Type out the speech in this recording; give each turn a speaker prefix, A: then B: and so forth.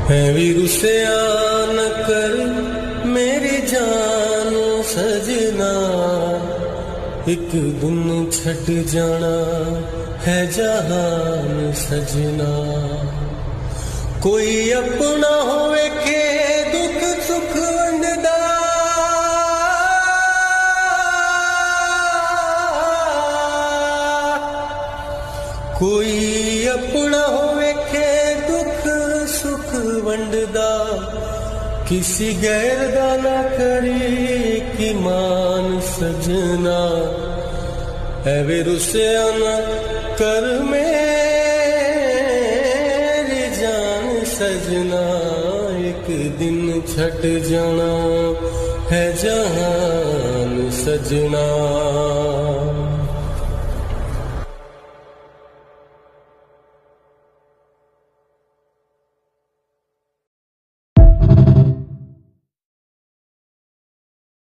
A: है भी रुसिया न कर मेरी जान सजना, एक दिन छट जाना है जहान सजना। कोई अपना होवे के दुख सुख वंडदा, कोई अपना होवे के दुख सुख वंडदा, किसी गैर दा ना करी कि मान सजना। एवे रुसिया न कर मेरी जान सजना, एक दिन छट जाना है जहान सजना।